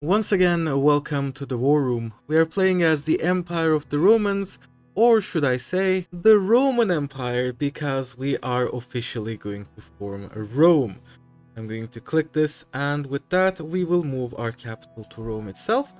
Once again, welcome to the War Room. We are playing as the Empire of the Romans, or should I say, the Roman Empire, because we are officially going to form Rome. I'm going to click this, and with that we will move our capital to Rome itself,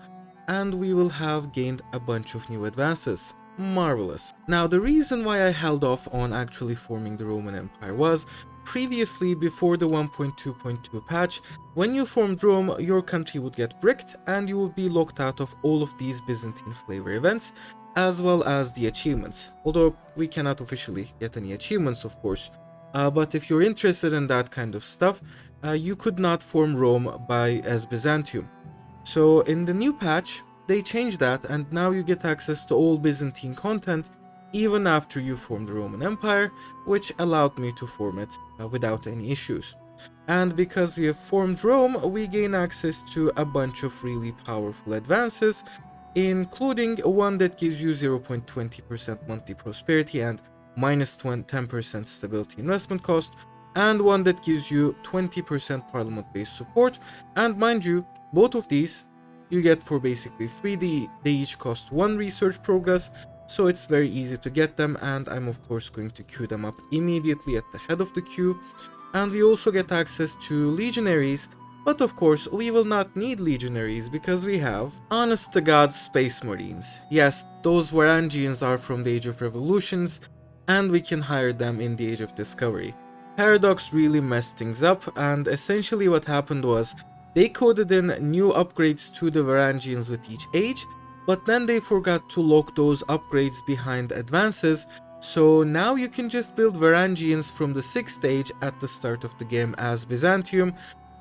and we will have gained a bunch of new advances. Marvelous. Now, the reason why I held off on actually forming the Roman Empire was, previously, before the 1.2.2 patch, when you formed Rome, your country would get bricked and you would be locked out of all of these Byzantine flavor events, as well as the achievements. Although we cannot officially get any achievements, of course. But if you're interested in that kind of stuff, you could not form Rome as Byzantium. So in the new patch, they changed that, and now you get access to all Byzantine content even after you formed the Roman Empire, which allowed me to form it without any issues. And because we have formed Rome, we gain access to a bunch of really powerful advances, including one that gives you 0.20% monthly prosperity and minus 10% stability investment cost, and one that gives you 20% parliament-based support. And mind you, both of these you get for basically free. They each cost 1 research progress, so it's very easy to get them, and I'm of course going to queue them up immediately at the head of the queue. And we also get access to legionaries, but of course we will not need legionaries because we have, honest to God, space marines. Yes, those Varangians are from the Age of Revolutions, and we can hire them in the Age of Discovery. Paradox really messed things up, and essentially what happened was, they coded in new upgrades to the Varangians with each age, but then they forgot to lock those upgrades behind advances, so now you can just build Varangians from the 6th stage at the start of the game as Byzantium.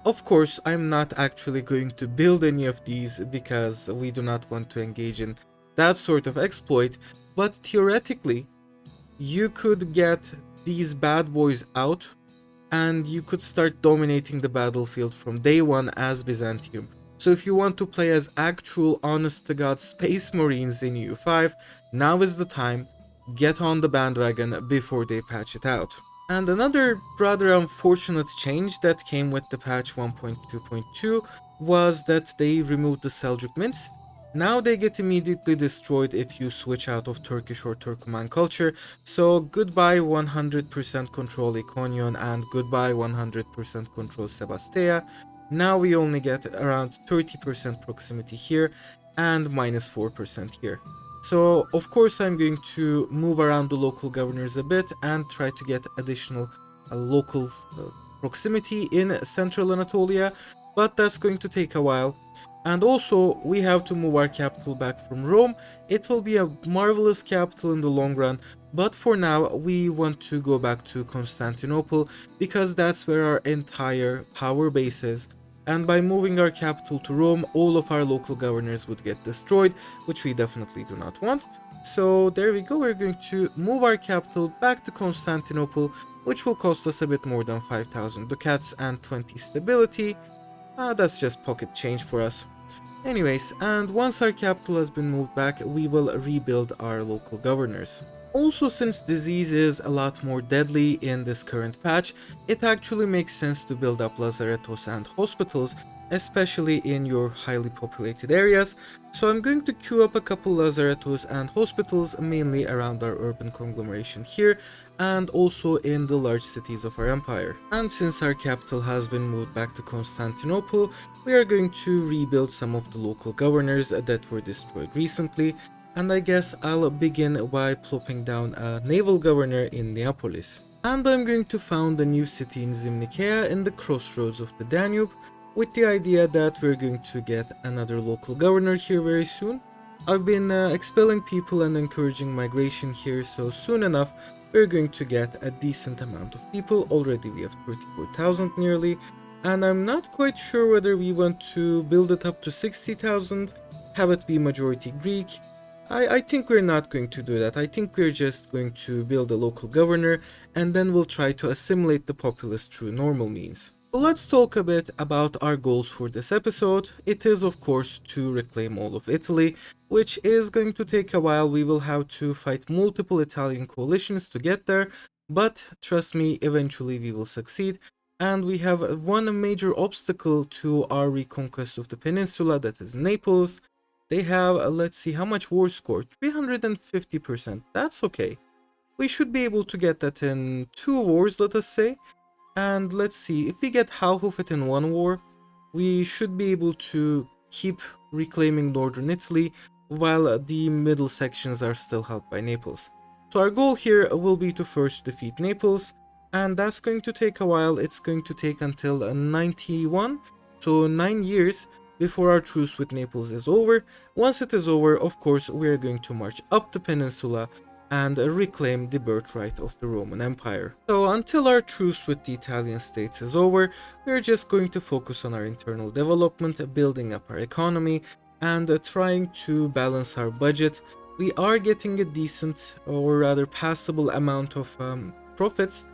Of course, I'm not actually going to build any of these because we do not want to engage in that sort of exploit, but theoretically, you could get these bad boys out and you could start dominating the battlefield from day one as Byzantium. So if you want to play as actual honest-to-god space marines in EU5, now is the time. Get on the bandwagon before they patch it out. And another rather unfortunate change that came with the patch 1.2.2 was that they removed the Seljuk mints. Now they get immediately destroyed if you switch out of Turkish or Turkoman culture, so goodbye 100% control Iconion and goodbye 100% control Sebastea. Now we only get around 30% proximity here and minus 4% here. So of course I'm going to move around the local governors a bit and try to get additional local proximity in Central Anatolia, but that's going to take a while. And also, we have to move our capital back from Rome. It will be a marvelous capital in the long run, but for now, we want to go back to Constantinople because that's where our entire power base is. And by moving our capital to Rome, all of our local governors would get destroyed, which we definitely do not want. So there we go, we're going to move our capital back to Constantinople, which will cost us a bit more than 5,000 ducats and 20 stability. That's just pocket change for us. Anyways, and once our capital has been moved back, we will rebuild our local governors. Also, since disease is a lot more deadly in this current patch, it actually makes sense to build up lazarettos and hospitals, especially in your highly populated areas. So I'm going to queue up a couple lazarettos and hospitals, mainly around our urban conglomeration here, and also in the large cities of our empire. And since our capital has been moved back to Constantinople, we are going to rebuild some of the local governors that were destroyed recently, and I guess I'll begin by plopping down a naval governor in Neapolis. And I'm going to found a new city in Zimnikea in the crossroads of the Danube, with the idea that we're going to get another local governor here very soon. I've been expelling people and encouraging migration here, so soon enough we're going to get a decent amount of people. Already we have 34,000 nearly, and I'm not quite sure whether we want to build it up to 60,000, have it be majority Greek. I think we're not going to do that. I think we're just going to build a local governor, and then we'll try to assimilate the populace through normal means. So let's talk a bit about our goals for this episode. It is of course to reclaim all of Italy, which is going to take a while. We will have to fight multiple Italian coalitions to get there, but trust me, eventually we will succeed. And we have one major obstacle to our reconquest of the peninsula, that is Naples. They have, let's see, how much war score? 350%. That's okay. We should be able to get that in 2 wars, let us say. And let's see, if we get half of it in 1 war, we should be able to keep reclaiming northern Italy while the middle sections are still held by Naples. So our goal here will be to first defeat Naples, and that's going to take a while. It's going to take until 91, so 9 years before our truce with Naples is over. Once it is over, of course, we are going to march up the peninsula and reclaim the birthright of the Roman Empire. So until our truce with the Italian states is over, we're just going to focus on our internal development, building up our economy, and trying to balance our budget. We are getting a decent, or rather passable amount of profits,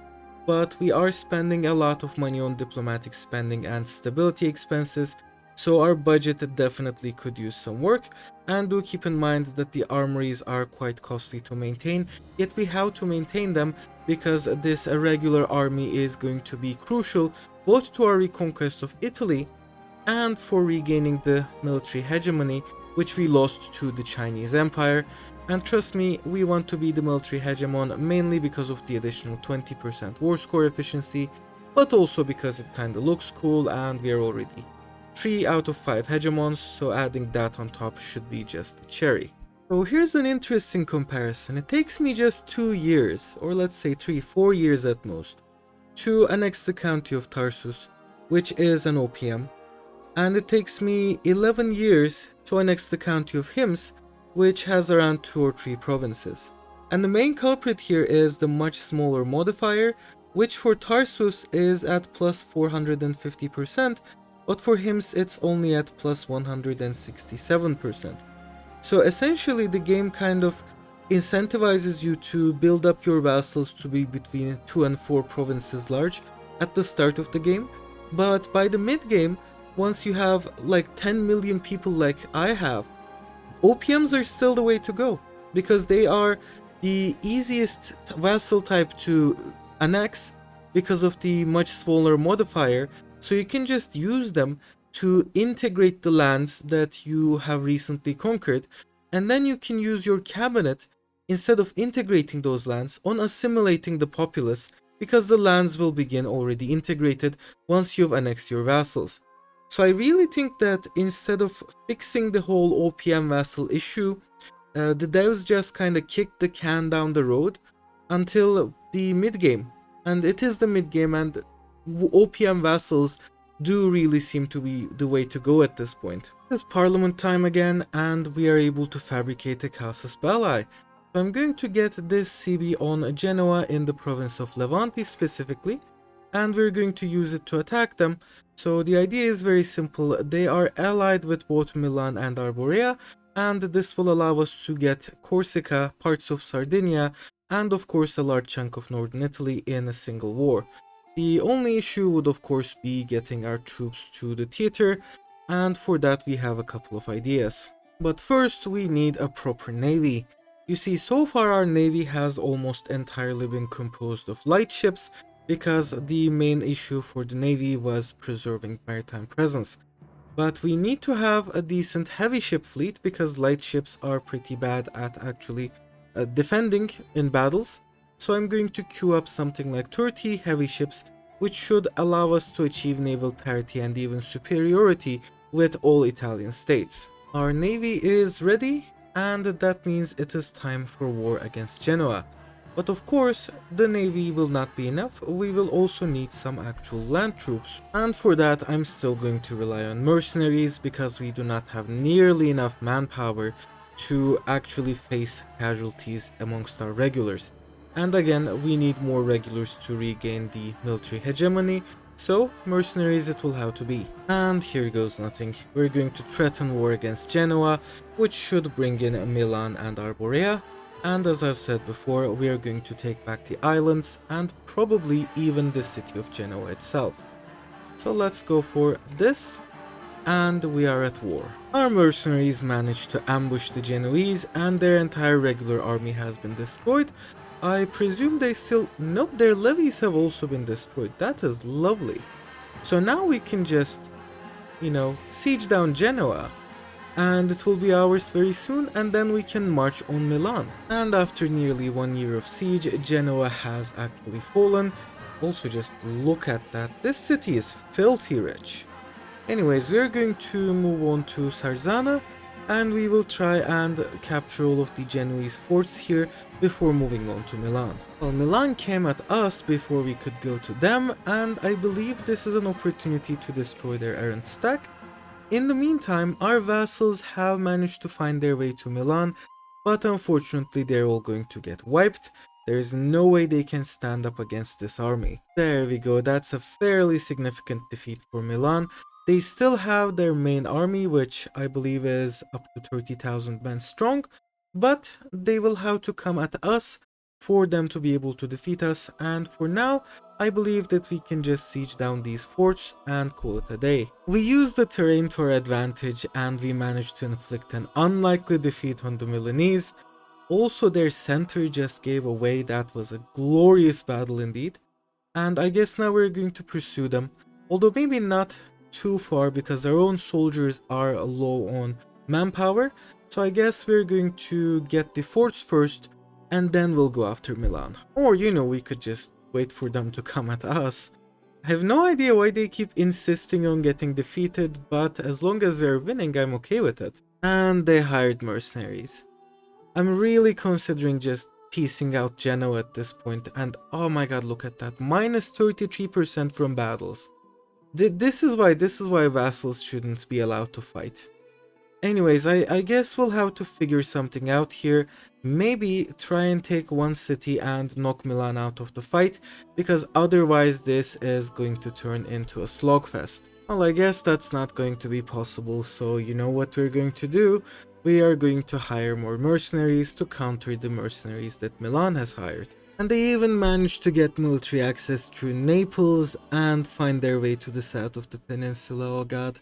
but we are spending a lot of money on diplomatic spending and stability expenses, so our budget definitely could use some work. And do keep in mind that the armories are quite costly to maintain, yet we have to maintain them because this irregular army is going to be crucial both to our reconquest of Italy and for regaining the military hegemony which we lost to the Chinese Empire. And trust me, we want to be the military hegemon mainly because of the additional 20% war score efficiency, but also because it kinda looks cool and we are already 3 out of 5 hegemons, so adding that on top should be just a cherry. So here's an interesting comparison. It takes me just 2 years, or let's say 3-4 years at most, to annex the county of Tarsus, which is an OPM, and it takes me 11 years to annex the county of Hims, which has around 2 or 3 provinces. And the main culprit here is the much smaller modifier, which for Tarsus is at plus 450%, but for Hims it's only at plus 167%. So essentially the game kind of incentivizes you to build up your vassals to be between 2 and 4 provinces large at the start of the game, but by the mid game, once you have like 10 million people like I have, OPMs are still the way to go, because they are the easiest vassal type to annex because of the much smaller modifier, so you can just use them to integrate the lands that you have recently conquered, and then you can use your cabinet instead of integrating those lands on assimilating the populace, because the lands will begin already integrated once you've annexed your vassals. So I really think that instead of fixing the whole OPM vassal issue, the devs just kinda kicked the can down the road until the mid game. And it is the mid game, and OPM vassals do really seem to be the way to go at this point. It's Parliament time again, and we are able to fabricate a casus belli. So I'm going to get this CB on Genoa in the province of Levante specifically, and we're going to use it to attack them. So the idea is very simple. They are allied with both Milan and Arborea, and this will allow us to get Corsica, parts of Sardinia, and of course a large chunk of northern Italy in a single war. The only issue would of course be getting our troops to the theater, and for that we have a couple of ideas. But first we need a proper navy. You see, so far our navy has almost entirely been composed of light ships, because the main issue for the navy was preserving maritime presence. But we need to have a decent heavy ship fleet, because light ships are pretty bad at actually defending in battles. So I'm going to queue up something like 30 heavy ships, which should allow us to achieve naval parity and even superiority with all Italian states. Our navy is ready, and that means it is time for war against Genoa. But of course, the navy will not be enough, we will also need some actual land troops. And for that I'm still going to rely on mercenaries, because we do not have nearly enough manpower to actually face casualties amongst our regulars. And again, we need more regulars to regain the military hegemony, so mercenaries it will have to be. And here goes nothing. We're going to threaten war against Genoa, which should bring in Milan and Arborea. And as I've said before, we are going to take back the islands and probably even the city of Genoa itself. So let's go for this, and we are at war. Our mercenaries managed to ambush the Genoese, and their entire regular army has been destroyed. I presume they still... Nope, their levies have also been destroyed. That is lovely. So now we can just, you know, siege down Genoa. And it will be ours very soon, and then we can march on Milan. And after nearly 1 year of siege, Genoa has actually fallen. Also, just look at that. This city is filthy rich. Anyways, we are going to move on to Sarzana, and we will try and capture all of the Genoese forts here before moving on to Milan. Well, Milan came at us before we could go to them, and I believe this is an opportunity to destroy their errant stack. In the meantime, our vassals have managed to find their way to Milan, but unfortunately they're all going to get wiped. There is no way they can stand up against this army. There we go, that's a fairly significant defeat for Milan. They still have their main army, which I believe is up to 30,000 men strong, but they will have to come at us for them to be able to defeat us, and for now, I believe that we can just siege down these forts and call it a day. We used the terrain to our advantage and we managed to inflict an unlikely defeat on the Milanese. Also, their center just gave away. That was a glorious battle indeed. And I guess now we're going to pursue them, although maybe not too far because our own soldiers are low on manpower. So I guess we're going to get the forts first and then we'll go after Milan. Or, you know, we could just wait for them to come at us. I have no idea why they keep insisting on getting defeated, but as long as we're winning, I'm okay with it. And they hired mercenaries. I'm really considering just piecing out Genoa at this point, and oh my god, look at that, minus 33% from battles. This is why vassals shouldn't be allowed to fight. Anyways, I guess we'll have to figure something out here. Maybe try and take one city and knock Milan out of the fight, because otherwise this is going to turn into a slogfest. Well, I guess that's not going to be possible, so you know what we're going to do? We are going to hire more mercenaries to counter the mercenaries that Milan has hired. And they even managed to get military access through Naples and find their way to the south of the peninsula, oh god.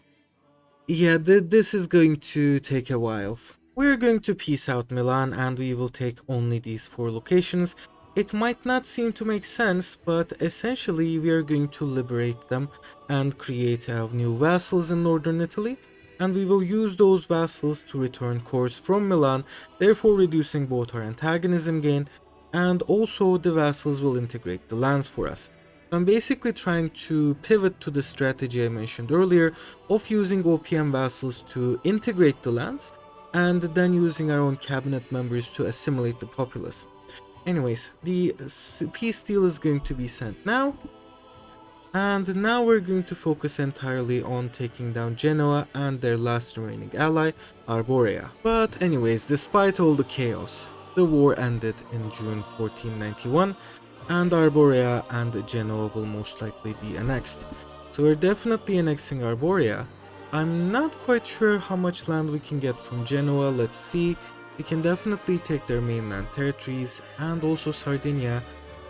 Yeah, this is going to take a while. We're going to peace out Milan and we will take only these 4 locations. It might not seem to make sense, but essentially we are going to liberate them and create new vassals in northern Italy. And we will use those vassals to return cores from Milan, therefore reducing both our antagonism gain and also the vassals will integrate the lands for us. I'm basically trying to pivot to the strategy I mentioned earlier of using OPM vassals to integrate the lands and then using our own cabinet members to assimilate the populace. Anyways, the peace deal is going to be sent now. And now we're going to focus entirely on taking down Genoa and their last remaining ally, Arborea. But anyways, despite all the chaos, the war ended in June 1491 and Arborea and Genoa will most likely be annexed. So we're definitely annexing Arborea. I'm not quite sure how much land we can get from Genoa, let's see. We can definitely take their mainland territories and also Sardinia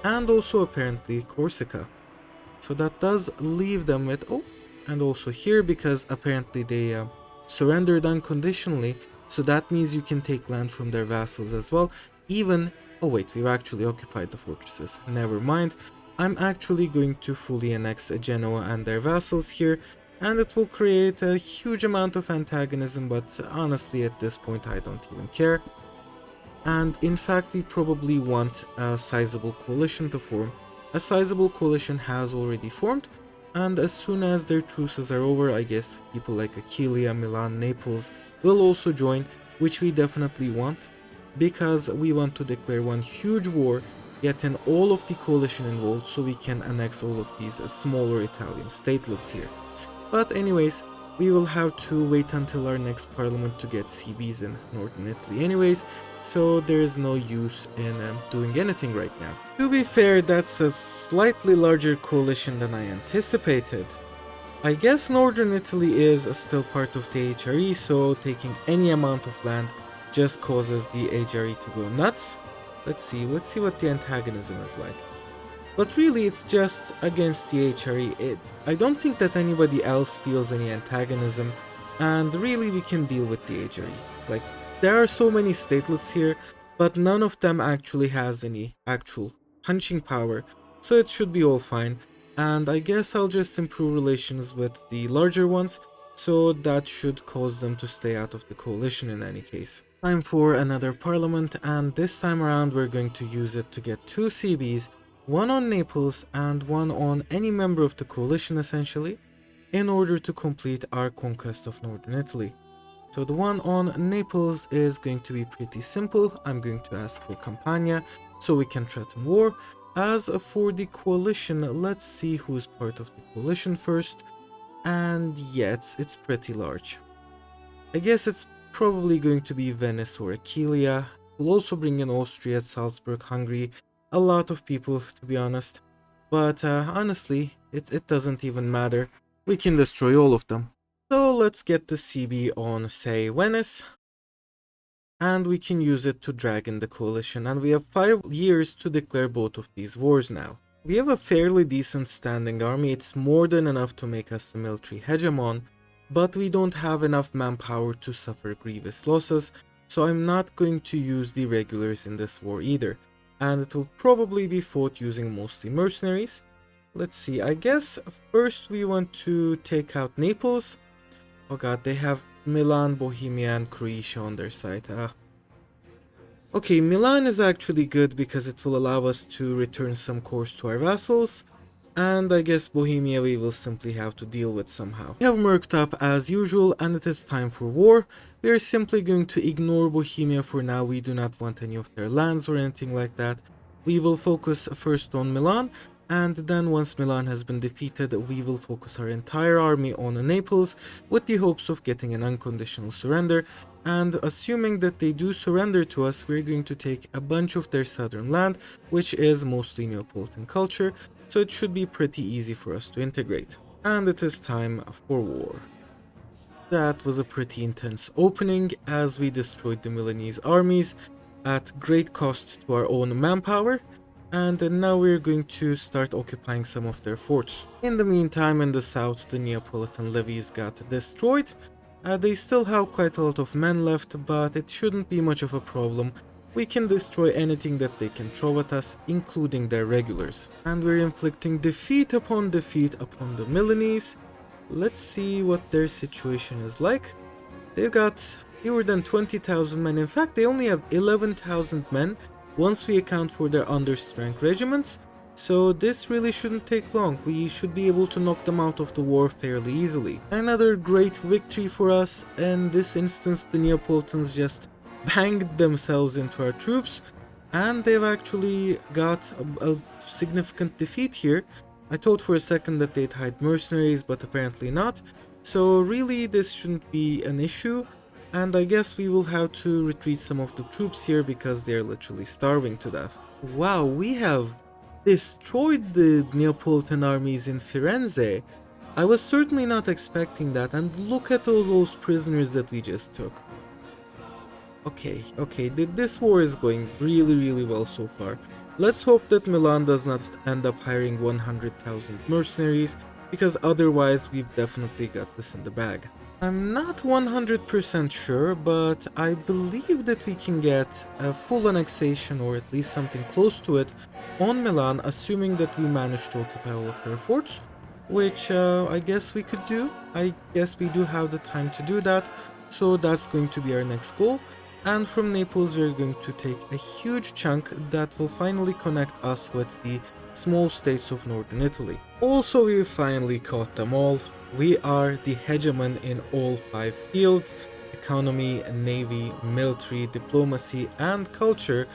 and also apparently Corsica. So that does leave them with, oh, and also here because apparently they surrendered unconditionally. So that means you can take land from their vassals as well, even... Oh wait, we've actually occupied the fortresses. Never mind. I'm actually going to fully annex Genoa and their vassals here, and it will create a huge amount of antagonism, but honestly at this point I don't even care. And in fact we probably want a sizable coalition to form. A sizable coalition has already formed, and as soon as their truces are over, I guess people like Aquileia, Milan, Naples will also join, which we definitely want. Because we want to declare one huge war, get in all of the coalition involved so we can annex all of these smaller Italian statelets here. But anyways, we will have to wait until our next parliament to get CBs in northern Italy anyways, so there is no use in doing anything right now. To be fair, that's a slightly larger coalition than I anticipated. I guess northern Italy is still part of the HRE, so taking any amount of land just causes the HRE to go nuts. Let's see what the antagonism is like. But really it's just against the HRE. I don't think that anybody else feels any antagonism, and really we can deal with the HRE. Like, there are so many statelets here, but none of them actually has any actual punching power, so it should be all fine. And I guess I'll just improve relations with the larger ones, so that should cause them to stay out of the coalition in any case. Time for another parliament, and this time around we're going to use it to get 2 CBs, one on Naples and one on any member of the coalition essentially, in order to complete our conquest of northern Italy. So the one on Naples is going to be pretty simple. I'm going to ask for Campania so we can threaten war. As for the coalition, let's see who's part of the coalition first. And yeah, it's pretty large. I guess it's probably going to be Venice or Aquileia. We'll also bring in Austria, Salzburg, Hungary, a lot of people to be honest. But honestly, it doesn't even matter. We can destroy all of them. So let's get the CB on, say, Venice. And we can use it to drag in the coalition. And we have 5 years to declare both of these wars now. We have a fairly decent standing army. It's more than enough to make us the military hegemon. But we don't have enough manpower to suffer grievous losses. So I'm not going to use the regulars in this war either. And it will probably be fought using mostly mercenaries. Let's see, I guess first we want to take out Naples. Oh god, they have Milan, Bohemia and Croatia on their side. Okay, Milan is actually good because it will allow us to return some cores to our vassals. And I guess Bohemia we will simply have to deal with somehow. We have murked up as usual and it is time for war. We are simply going to ignore Bohemia for now. We do not want any of their lands or anything like that. We will focus first on Milan. And then once Milan has been defeated, we will focus our entire army on Naples with the hopes of getting an unconditional surrender. And assuming that they do surrender to us, we're going to take a bunch of their southern land, which is mostly Neapolitan culture, so it should be pretty easy for us to integrate. And it is time for war. That was a pretty intense opening as we destroyed the Milanese armies at great cost to our own manpower. And now we're going to start occupying some of their forts. In the meantime, in the south, the Neapolitan levies got destroyed. They still have quite a lot of men left, but it shouldn't be much of a problem. We can destroy anything that they can throw at us, including their regulars. And we're inflicting defeat upon the Milanese. Let's see what their situation is like. They've got fewer than 20,000 men. In fact, they only have 11,000 men. Once we account for their understrength regiments, so this really shouldn't take long. We should be able to knock them out of the war fairly easily. Another great victory for us. In this instance, the Neapolitans just banged themselves into our troops, and they've actually got a significant defeat here. I thought for a second that they'd hide mercenaries, but apparently not. So really this shouldn't be an issue. And I guess we will have to retreat some of the troops here because they're literally starving to death. Wow, we have destroyed the Neapolitan armies in Firenze. I was certainly not expecting that, and look at all those prisoners that we just took. Okay, this war is going really well so far. Let's hope that Milan does not end up hiring 100,000 mercenaries, because otherwise we've definitely got this in the bag. I'm not 100% sure, but I believe that we can get a full annexation or at least something close to it on Milan, assuming that we manage to occupy all of their forts, which I guess we could do. I guess we do have the time to do that, so that's going to be our next goal. And from Naples we're going to take a huge chunk that will finally connect us with the small states of northern Italy. Also, we finally caught them all. We are the hegemon in all 5 fields: economy, navy, military, diplomacy, and culture.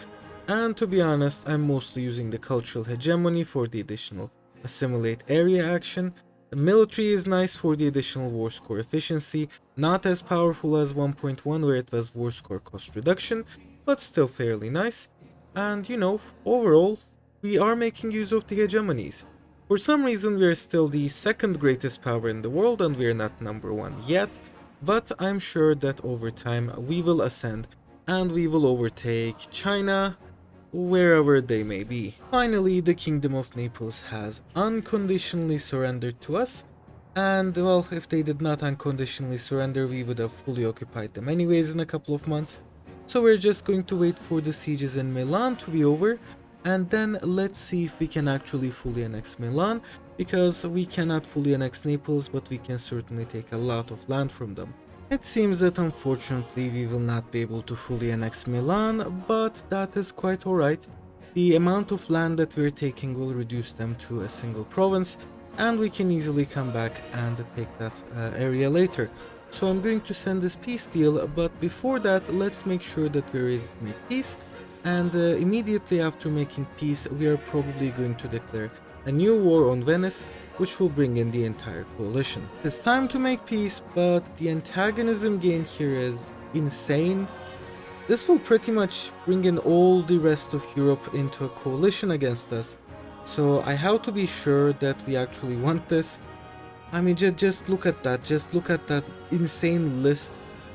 And to be honest, I'm mostly using the cultural hegemony for the additional assimilate area action. The military is nice for the additional war score efficiency, not as powerful as 1.1 where it was war score cost reduction, but still fairly nice. And you know, overall, we are making use of the hegemonies. For some reason we are still the 2nd greatest power in the world and we are not number 1 yet, but I'm sure that over time we will ascend and we will overtake China, wherever they may be. Finally, the Kingdom of Naples has unconditionally surrendered to us, and well, if they did not unconditionally surrender, we would have fully occupied them anyways in a couple of months. So we're just going to wait for the sieges in Milan to be over, and then let's see if we can actually fully annex Milan, because we cannot fully annex Naples, but we can certainly take a lot of land from them. It seems that unfortunately we will not be able to fully annex Milan, but that is quite alright. The amount of land that we're taking will reduce them to a single province, and we can easily come back and take that area later. So I'm going to send this peace deal, but before that let's make sure that we're ready to make peace, and immediately after making peace we are probably going to declare a new war on Venice, which will bring in the entire coalition. It's time to make peace, but the antagonism gain here is insane. This will pretty much bring in all the rest of Europe into a coalition against us, so I have to be sure that we actually want this. I mean, just look at that, just look at that insane list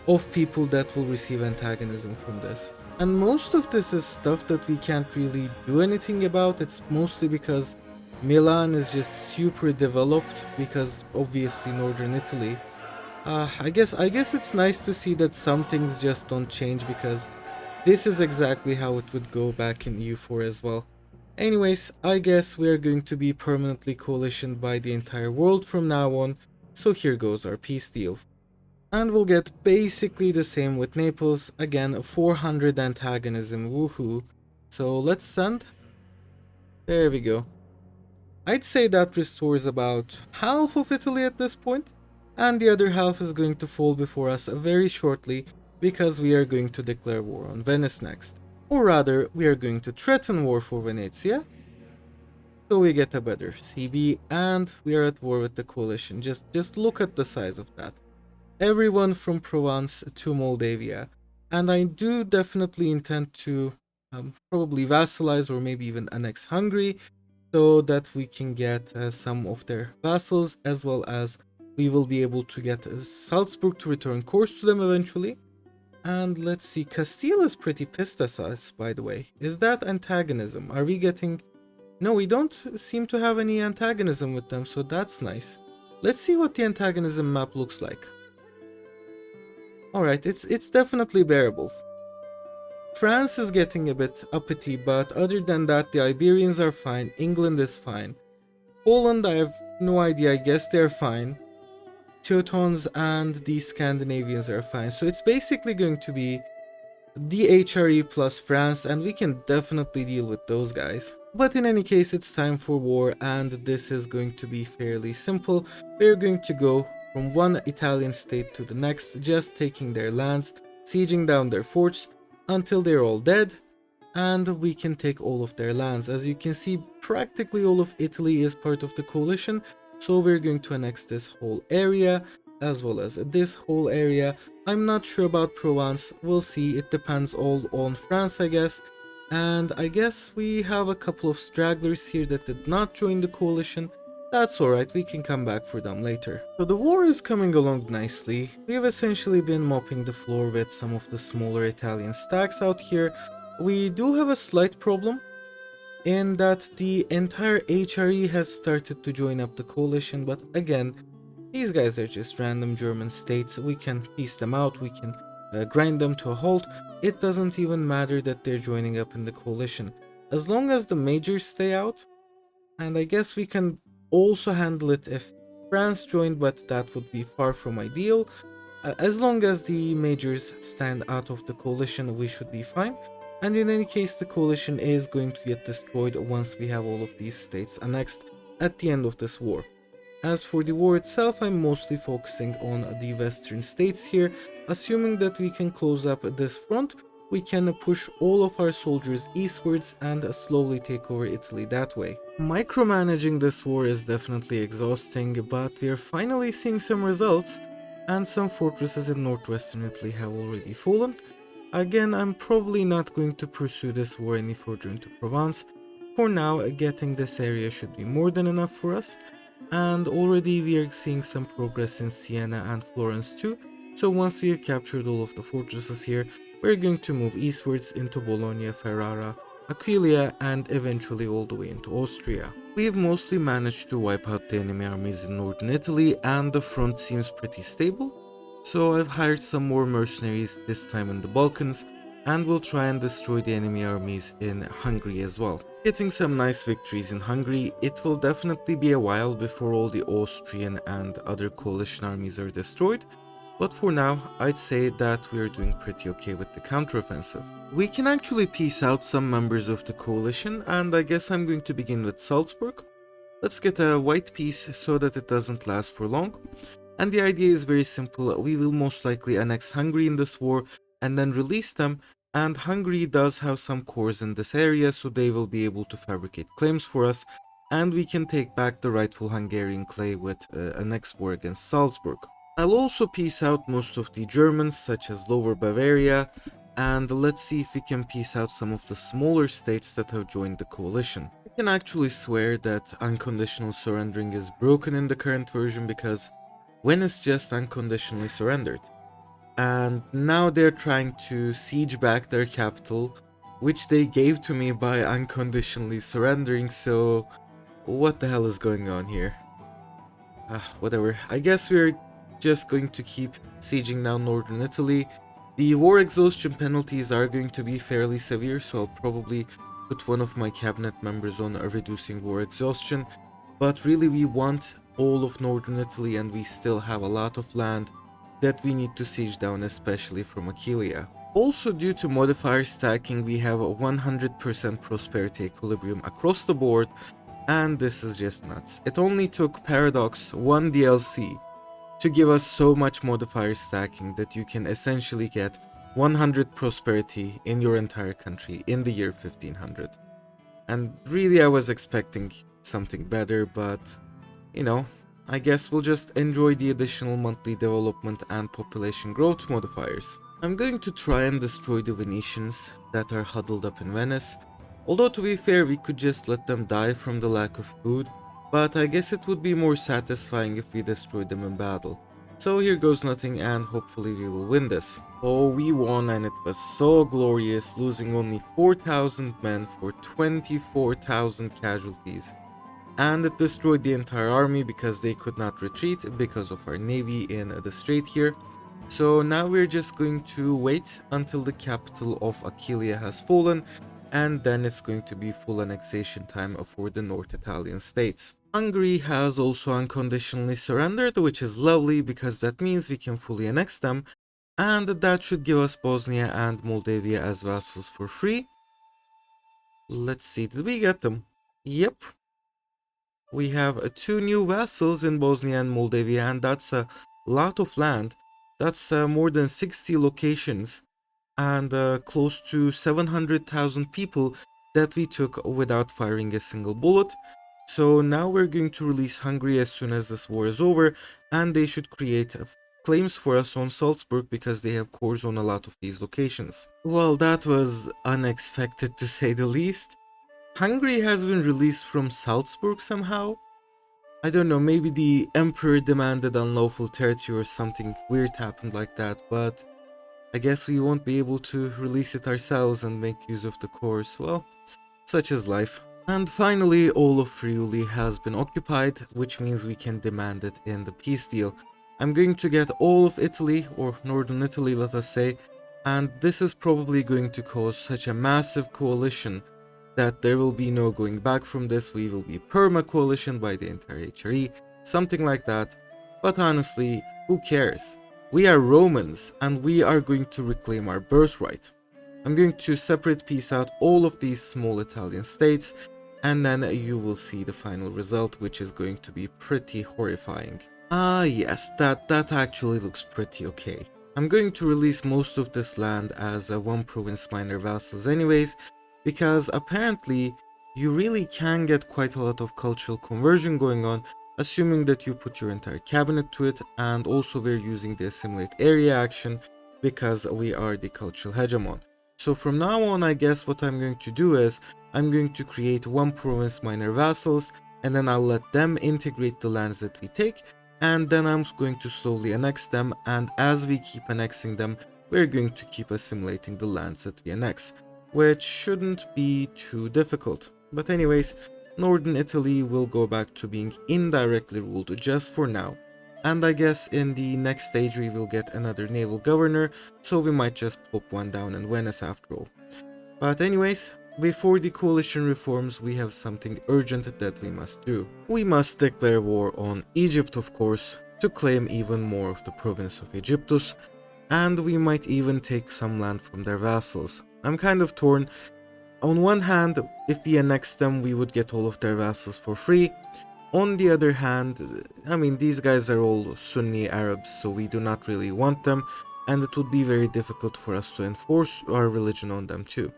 of people that will receive antagonism from this. And most of this is stuff that we can't really do anything about. It's mostly because Milan is just super developed, because obviously northern Italy. I guess it's nice to see that some things just don't change, because this is exactly how it would go back in EU4 as well. Anyways, I guess we are going to be permanently coalitioned by the entire world from now on, so here goes our peace deal. And we'll get basically the same with Naples, again 400 antagonism, woohoo. So let's send. There we go. I'd say that restores about half of Italy at this point, and the other half is going to fall before us very shortly, because we are going to declare war on Venice next. Or rather, we are going to threaten war for Venezia, so we get a better CB, and we are at war with the coalition. Just look at the size of that. Everyone from Provence to Moldavia, and I do definitely intend to probably vassalize or maybe even annex Hungary, so that we can get some of their vassals, as well as we will be able to get Salzburg to return course to them eventually. And let's see, Castile is pretty pissed at us, by the way. Is that antagonism? Are we getting... No, we don't seem to have any antagonism with them, so that's nice. Let's see what the antagonism map looks like. Alright, it's definitely bearable. France is getting a bit uppity, but other than that, the Iberians are fine, England is fine. Poland, I have no idea, I guess they're fine. Teutons and the Scandinavians are fine, so it's basically going to be the HRE plus France, and we can definitely deal with those guys. But in any case, it's time for war, and this is going to be fairly simple. We're going to go from one Italian state to the next, just taking their lands, sieging down their forts until they're all dead, and we can take all of their lands. As you can see, practically all of Italy is part of the coalition, so we're going to annex this whole area, as well as this whole area. I'm not sure about Provence, we'll see, it depends all on France, I guess. And I guess we have a couple of stragglers here that did not join the coalition. That's alright, we can come back for them later. So the war is coming along nicely. We have essentially been mopping the floor with some of the smaller Italian stacks out here. We do have a slight problem, in that the entire HRE has started to join up the coalition, but again, these guys are just random German states. We can piece them out, we can grind them to a halt. It doesn't even matter that they're joining up in the coalition, as long as the majors stay out. And I guess we can also handle it if France joined, but that would be far from ideal. As long as the majors stand out of the coalition, we should be fine. And in any case, the coalition is going to get destroyed once we have all of these states annexed at the end of this war. As for the war itself, I'm mostly focusing on the western states here. Assuming that we can close up this front, we can push all of our soldiers eastwards and slowly take over Italy that way. Micromanaging this war is definitely exhausting, but we are finally seeing some results, and some fortresses in northwestern Italy have already fallen. Again, I'm probably not going to pursue this war any further into Provence. For now, getting this area should be more than enough for us, and already we are seeing some progress in Siena and Florence too. So once we have captured all of the fortresses here, we're going to move eastwards into Bologna, Ferrara, Aquileia, and eventually all the way into Austria. We've mostly managed to wipe out the enemy armies in northern Italy, and the front seems pretty stable. So I've hired some more mercenaries, this time in the Balkans, and we'll try and destroy the enemy armies in Hungary as well. Getting some nice victories in Hungary. It will definitely be a while before all the Austrian and other coalition armies are destroyed, but for now, I'd say that we are doing pretty okay with the counteroffensive. We can actually piece out some members of the coalition, and I guess I'm going to begin with Salzburg. Let's get a white piece so that it doesn't last for long. And the idea is very simple. We will most likely annex Hungary in this war and then release them. And Hungary does have some cores in this area, so they will be able to fabricate claims for us. And we can take back the rightful Hungarian claim with a next war against Salzburg. I'll also piece out most of the Germans, such as Lower Bavaria, and let's see if we can piece out some of the smaller states that have joined the coalition. I can actually swear that unconditional surrendering is broken in the current version because Venice just unconditionally surrendered. And now they're trying to siege back their capital, which they gave to me by unconditionally surrendering, so what the hell is going on here? Whatever. I guess we're just going to keep sieging now northern Italy. The war exhaustion penalties are going to be fairly severe, so I'll probably put one of my cabinet members on reducing war exhaustion. But really we want all of northern Italy, and we still have a lot of land that we need to siege down, especially from Aquileia. Also, due to modifier stacking, we have a 100% prosperity equilibrium across the board, and this is just nuts. It only took Paradox 1 DLC to give us so much modifier stacking that you can essentially get 100 prosperity in your entire country in the year 1500. And really I was expecting something better, but you know, I guess we'll just enjoy the additional monthly development and population growth modifiers. I'm going to try and destroy the Venetians that are huddled up in Venice, although to be fair we could just let them die from the lack of food, but I guess it would be more satisfying if we destroyed them in battle. So here goes nothing, and hopefully we will win this. Oh, we won, and it was so glorious, losing only 4,000 men for 24,000 casualties. And it destroyed the entire army because they could not retreat because of our navy in the strait here. So now we're just going to wait until the capital of Aquileia has fallen, and then it's going to be full annexation time for the North Italian states. Hungary has also unconditionally surrendered, which is lovely because that means we can fully annex them, and that should give us Bosnia and Moldavia as vassals for free. Let's see, did we get them? Yep. We have 2 new vassals in Bosnia and Moldavia, and that's a lot of land. That's more than 60 locations and close to 700,000 people that we took without firing a single bullet. So now we're going to release Hungary as soon as this war is over, and they should create claims for us on Salzburg because they have cores on a lot of these locations. Well, that was unexpected to say the least. Hungary has been released from Salzburg somehow. I don't know, maybe the emperor demanded unlawful territory or something weird happened like that, but I guess we won't be able to release it ourselves and make use of the cores. Well, such is life. And finally, all of Friuli has been occupied, which means we can demand it in the peace deal. I'm going to get all of Italy, or northern Italy let us say, and this is probably going to cause such a massive coalition that there will be no going back from this. We will be perma-coalition by the entire HRE, something like that. But honestly, who cares? We are Romans, and we are going to reclaim our birthright. I'm going to separate piece out all of these small Italian states, and then you will see the final result, which is going to be pretty horrifying. Yes, that actually looks pretty okay. I'm going to release most of this land as a 1 province minor vassals anyways, because apparently you really can get quite a lot of cultural conversion going on, assuming that you put your entire cabinet to it, and also we're using the assimilate area action because we are the cultural hegemon. So from now on, I guess what I'm going to do is I'm going to create 1 province minor vassals, and then I'll let them integrate the lands that we take, and then I'm going to slowly annex them, and as we keep annexing them, we're going to keep assimilating the lands that we annex, which shouldn't be too difficult. But anyways, northern Italy will go back to being indirectly ruled just for now. And I guess in the next stage we will get another naval governor, so we might just pop one down in Venice after all. But anyways, before the coalition reforms, we have something urgent that we must do. We must declare war on Egypt, of course, to claim even more of the province of Egyptus, and we might even take some land from their vassals. I'm kind of torn. On one hand, if we annex them, we would get all of their vassals for free. On the other hand, I mean, these guys are all Sunni Arabs, so we do not really want them, and it would be very difficult for us to enforce our religion on them too.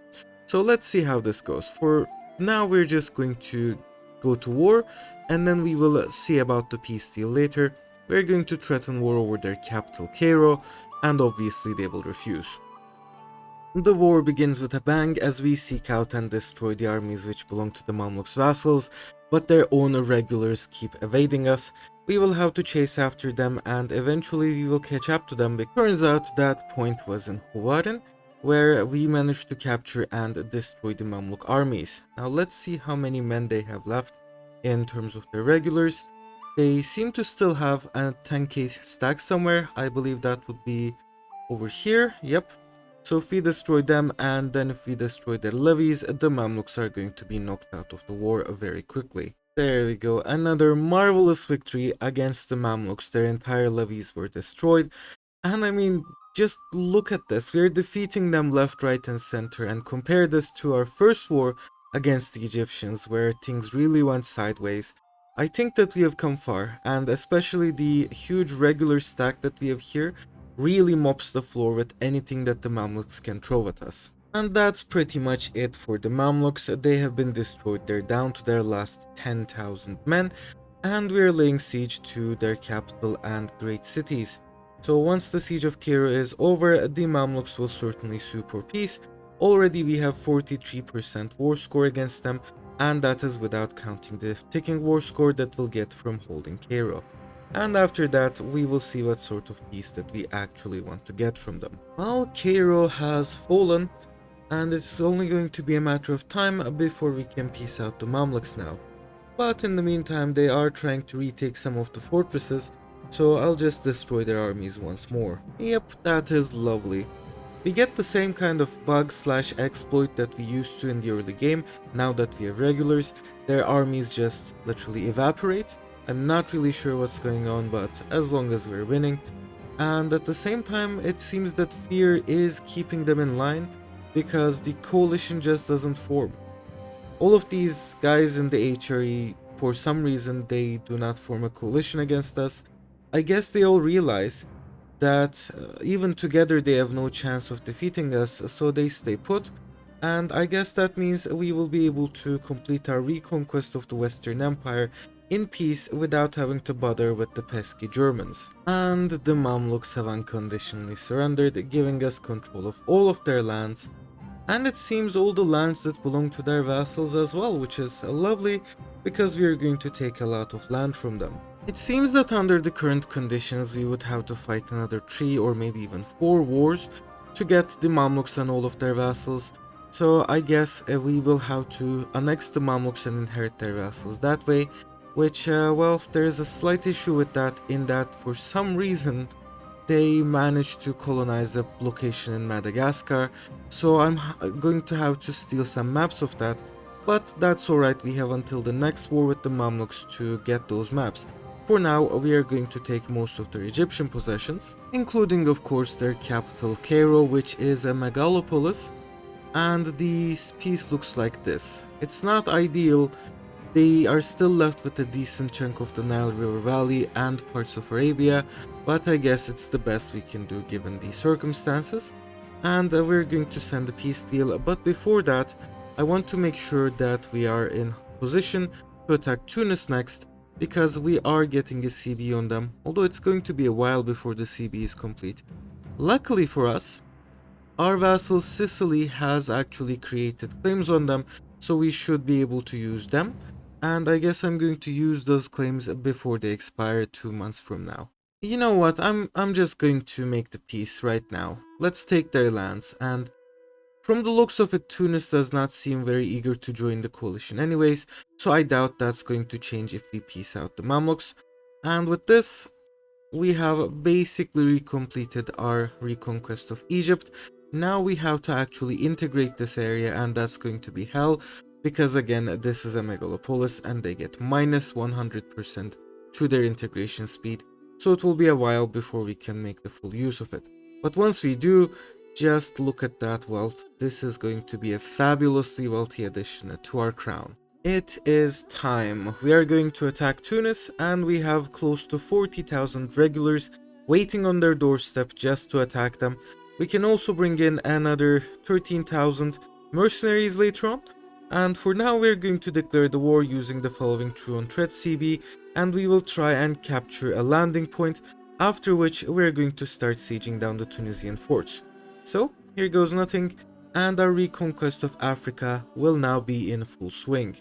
So let's see how this goes. For now, we're just going to go to war, and then we will see about the peace deal later. We're going to threaten war over their capital, Cairo, and obviously they will refuse. The war begins with a bang as we seek out and destroy the armies which belong to the Mamluks vassals, but their own irregulars keep evading us. We will have to chase after them and eventually we will catch up to them. It turns out that point was in Huwaran, where we managed to capture and destroy the Mamluk armies. Now let's see how many men they have left in terms of their regulars. They seem to still have a 10k stack somewhere. I believe that would be over here. Yep. So if we destroy them and then if we destroy their levies, the Mamluks are going to be knocked out of the war very quickly. There we go, another marvelous victory against the Mamluks. Their entire levies were destroyed. And I mean, just look at this. We're defeating them left, right and center, and compare this to our first war against the Egyptians where things really went sideways. I think that we have come far, and especially the huge regular stack that we have here really mops the floor with anything that the Mamluks can throw at us. And that's pretty much it for the Mamluks. They have been destroyed. They're down to their last 10,000 men, and we're laying siege to their capital and great cities. So once the siege of Cairo is over, the Mamluks will certainly sue for peace. Already we have 43% war score against them, and that is without counting the ticking war score that we'll get from holding Cairo. And after that, we will see what sort of peace that we actually want to get from them. Well, Cairo has fallen, and it's only going to be a matter of time before we can peace out the Mamluks now. But in the meantime, they are trying to retake some of the fortresses, so I'll just destroy their armies once more. Yep, that is lovely. We get the same kind of bug/exploit that we used to in the early game. Now that we have regulars, their armies just literally evaporate. I'm not really sure what's going on, but as long as we're winning. And at the same time, it seems that fear is keeping them in line, because the coalition just doesn't form. All of these guys in the HRE, for some reason, they do not form a coalition against us. I guess they all realize that even together they have no chance of defeating us, so they stay put. And I guess that means we will be able to complete our reconquest of the Western Empire in peace without having to bother with the pesky Germans. And the Mamluks have unconditionally surrendered, giving us control of all of their lands. And it seems all the lands that belong to their vassals as well, which is lovely because we are going to take a lot of land from them. It seems that under the current conditions we would have to fight another 3 or maybe even 4 wars to get the Mamluks and all of their vassals. So I guess we will have to annex the Mamluks and inherit their vassals that way, which well, there is a slight issue with that in that for some reason they managed to colonize a location in Madagascar, so I'm going to have to steal some maps of that, but that's alright, we have until the next war with the Mamluks to get those maps. For now, we are going to take most of their Egyptian possessions, including of course their capital Cairo, which is a megalopolis, and the piece looks like this. It's not ideal. They are still left with a decent chunk of the Nile River Valley and parts of Arabia, but I guess it's the best we can do given the circumstances. And we're going to send a peace deal, but before that, I want to make sure that we are in position to attack Tunis next, because we are getting a CB on them, although it's going to be a while before the CB is complete. Luckily for us, our vassal Sicily has actually created claims on them, so we should be able to use them. And I guess I'm going to use those claims before they expire 2 months from now. You know what, I'm just going to make the peace right now. Let's take their lands, and from the looks of it, Tunis does not seem very eager to join the coalition anyways, so I doubt that's going to change if we peace out the Mamluks. And with this, we have basically completed our Reconquest of Egypt. Now we have to actually integrate this area, and that's going to be hell, because again, this is a megalopolis and they get minus 100% to their integration speed, so it will be a while before we can make the full use of it. But once we do, just look at that wealth. This is going to be a fabulously wealthy addition to our crown. It is time. We are going to attack Tunis, and we have close to 40,000 regulars waiting on their doorstep just to attack them. We can also bring in another 13,000 mercenaries later on. And for now, we're going to declare the war using the following true on threat CB, and we will try and capture a landing point, after which we're going to start sieging down the Tunisian forts. So, here goes nothing, and our Reconquest of Africa will now be in full swing.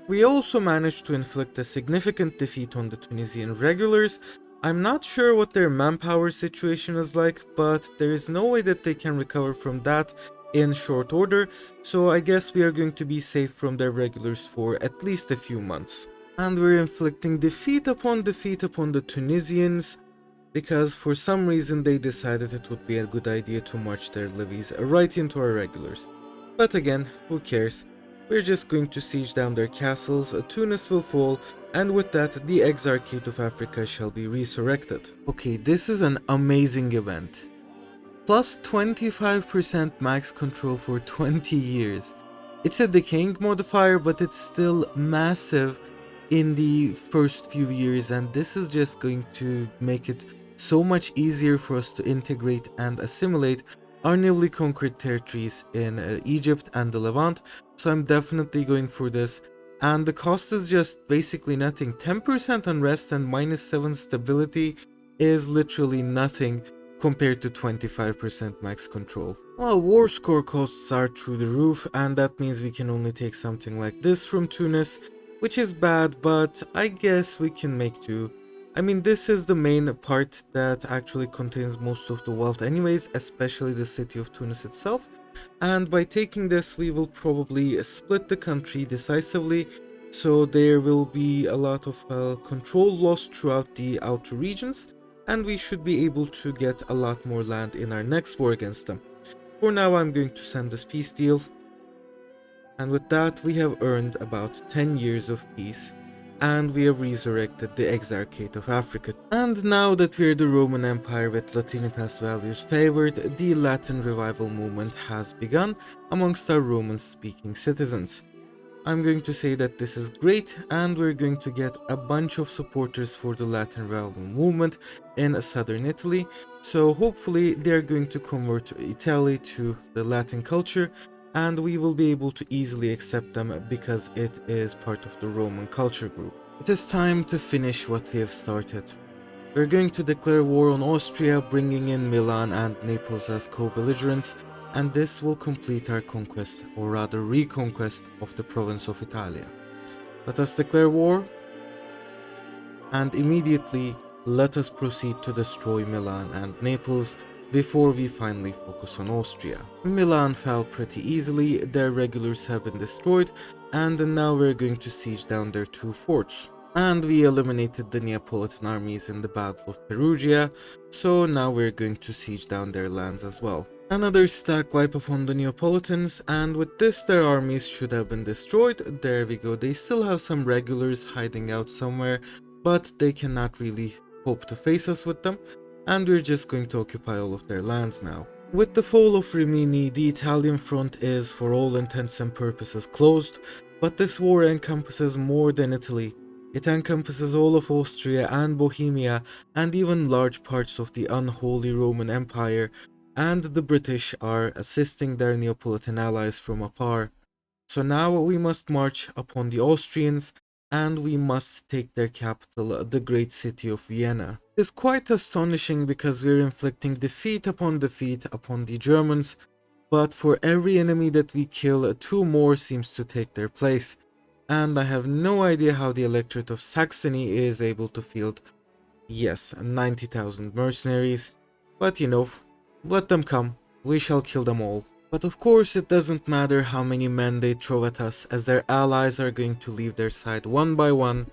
We also managed to inflict a significant defeat on the Tunisian regulars. I'm not sure what their manpower situation is like, but there is no way that they can recover from that in short order, so I guess we are going to be safe from their regulars for at least a few months. And we're inflicting defeat upon the Tunisians, because for some reason they decided it would be a good idea to march their levies right into our regulars. But again, who cares? We're just going to siege down their castles, Tunis will fall, and with that, the Exarchate of Africa shall be resurrected. Okay, this is an amazing event. Plus 25% max control for 20 years. It's a decaying modifier, but it's still massive in the first few years, and this is just going to make it so much easier for us to integrate and assimilate our newly conquered territories in Egypt and the Levant, so I'm definitely going for this. And the cost is just basically nothing. 10% unrest and minus 7 stability is literally nothing compared to 25% max control. Well, war score costs are through the roof, and that means we can only take something like this from Tunis, which is bad, but I guess we can make do. I mean, this is the main part that actually contains most of the wealth anyways, especially the city of Tunis itself. And by taking this, we will probably split the country decisively, so there will be a lot of control lost throughout the outer regions, and we should be able to get a lot more land in our next war against them. For now, I'm going to send this peace deal, and with that we have earned about 10 years of peace, and we have resurrected the Exarchate of Africa. And now that we're the Roman Empire with Latinitas values favored, the Latin revival movement has begun amongst our Roman-speaking citizens. I'm going to say that this is great, and we're going to get a bunch of supporters for the Latin revival movement in southern Italy, so hopefully they're going to convert Italy to the Latin culture, and we will be able to easily accept them because it is part of the Roman culture group. It is time to finish what we have started. We're going to declare war on Austria, bringing in Milan and Naples as co-belligerents, and this will complete our conquest, or rather reconquest, of the province of Italia. Let us declare war, and immediately let us proceed to destroy Milan and Naples before we finally focus on Austria. Milan fell pretty easily, their regulars have been destroyed, and now we're going to siege down their two forts. And we eliminated the Neapolitan armies in the Battle of Perugia, so now we're going to siege down their lands as well. Another stack wipe upon the Neapolitans, and with this their armies should have been destroyed. There we go, they still have some regulars hiding out somewhere, but they cannot really hope to face us with them, and we're just going to occupy all of their lands now. With the fall of Rimini, the Italian front is for all intents and purposes closed, but this war encompasses more than Italy. It encompasses all of Austria and Bohemia, and even large parts of the unholy Roman Empire, and the British are assisting their Neapolitan allies from afar. So now we must march upon the Austrians, and we must take their capital, the great city of Vienna. It is quite astonishing because we're inflicting defeat upon the Germans, but for every enemy that we kill, two more seems to take their place. And I have no idea how the Electorate of Saxony is able to field, yes, 90,000 mercenaries, but you know, let them come, we shall kill them all. But of course it doesn't matter how many men they throw at us, as their allies are going to leave their side one by one,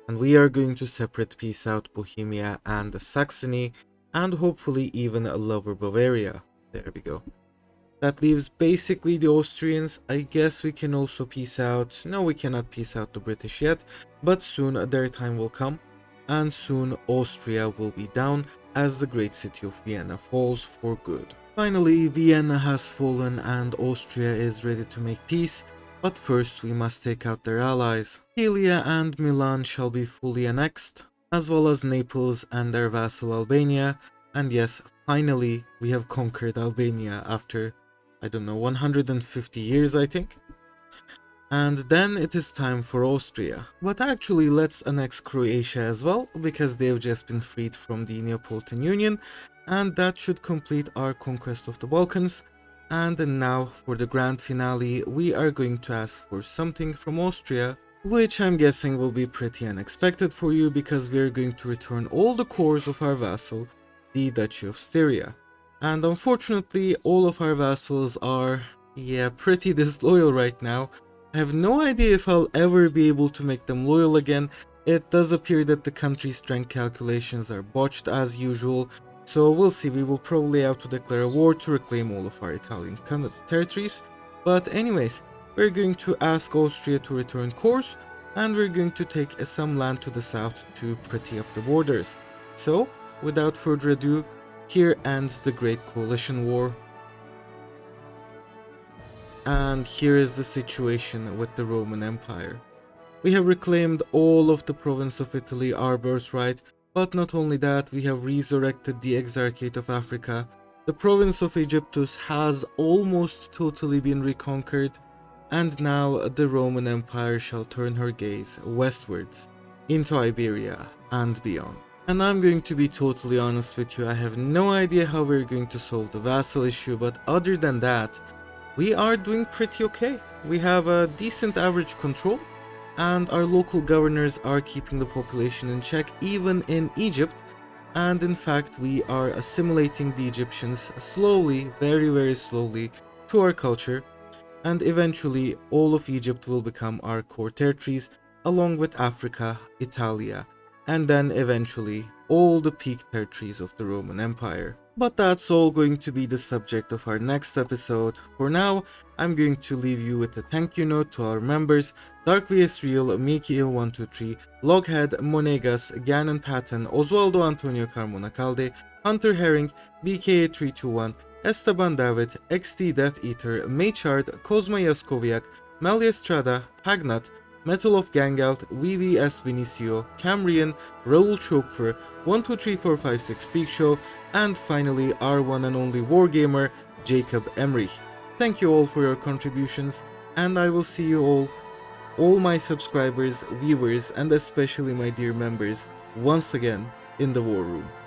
And we are going to separate peace out Bohemia and Saxony, and hopefully even Lower Bavaria. There we go. That leaves basically the Austrians. I guess we can also peace out. No, we cannot peace out the British yet, but soon their time will come, and soon Austria will be down as the great city of Vienna falls for good. Finally, Vienna has fallen and Austria is ready to make peace, but first we must take out their allies. Italia and Milan shall be fully annexed, as well as Naples and their vassal Albania, and yes, finally we have conquered Albania after, I don't know, 150 years I think. And then it is time for Austria. But actually let's annex Croatia as well, because they've just been freed from the Neapolitan Union, and that should complete our conquest of the Balkans. And now for the grand finale, we are going to ask for something from Austria, which I'm guessing will be pretty unexpected for you, because we are going to return all the cores of our vassal, the Duchy of Styria. And unfortunately, all of our vassals are, yeah, pretty disloyal right now. I have no idea if I'll ever be able to make them loyal again. It does appear that the country's strength calculations are botched as usual, so we'll see. We will probably have to declare a war to reclaim all of our Italian territories. But anyways, we're going to ask Austria to return cores, and we're going to take some land to the south to pretty up the borders. So, without further ado, here ends the Great Coalition War. And here is the situation with the Roman Empire. We have reclaimed all of the province of Italy, our birthright, but not only that, we have resurrected the Exarchate of Africa. The province of Egyptus has almost totally been reconquered, and now the Roman Empire shall turn her gaze westwards, into Iberia and beyond. And I'm going to be totally honest with you, I have no idea how we're going to solve the vassal issue, but other than that, we are doing pretty okay. We have a decent average control, and our local governors are keeping the population in check even in Egypt, and in fact we are assimilating the Egyptians slowly, very slowly, to our culture, and eventually all of Egypt will become our core territories along with Africa, Italia, and then eventually all the peak territories of the Roman Empire. But that's all going to be the subject of our next episode. For now, I'm going to leave you with a thank you note to our members: Dark vs Real, Miki0123, Loghead, Monegas, Gannon Patton, Oswaldo Antonio Carmona Calde, Hunter Herring, BK8321, Esteban David, XT Death Eater, Maychard, Kozma Yaskoviak, Malia Strada, Pagnat, Metal of Gangalt, VVS Vinicio, Camrian, Raoul Chopfer, 123456 Freak Show, and finally our one and only wargamer, Jacob Emrich. Thank you all for your contributions, and I will see you all my subscribers, viewers, and especially my dear members, once again in the War Room.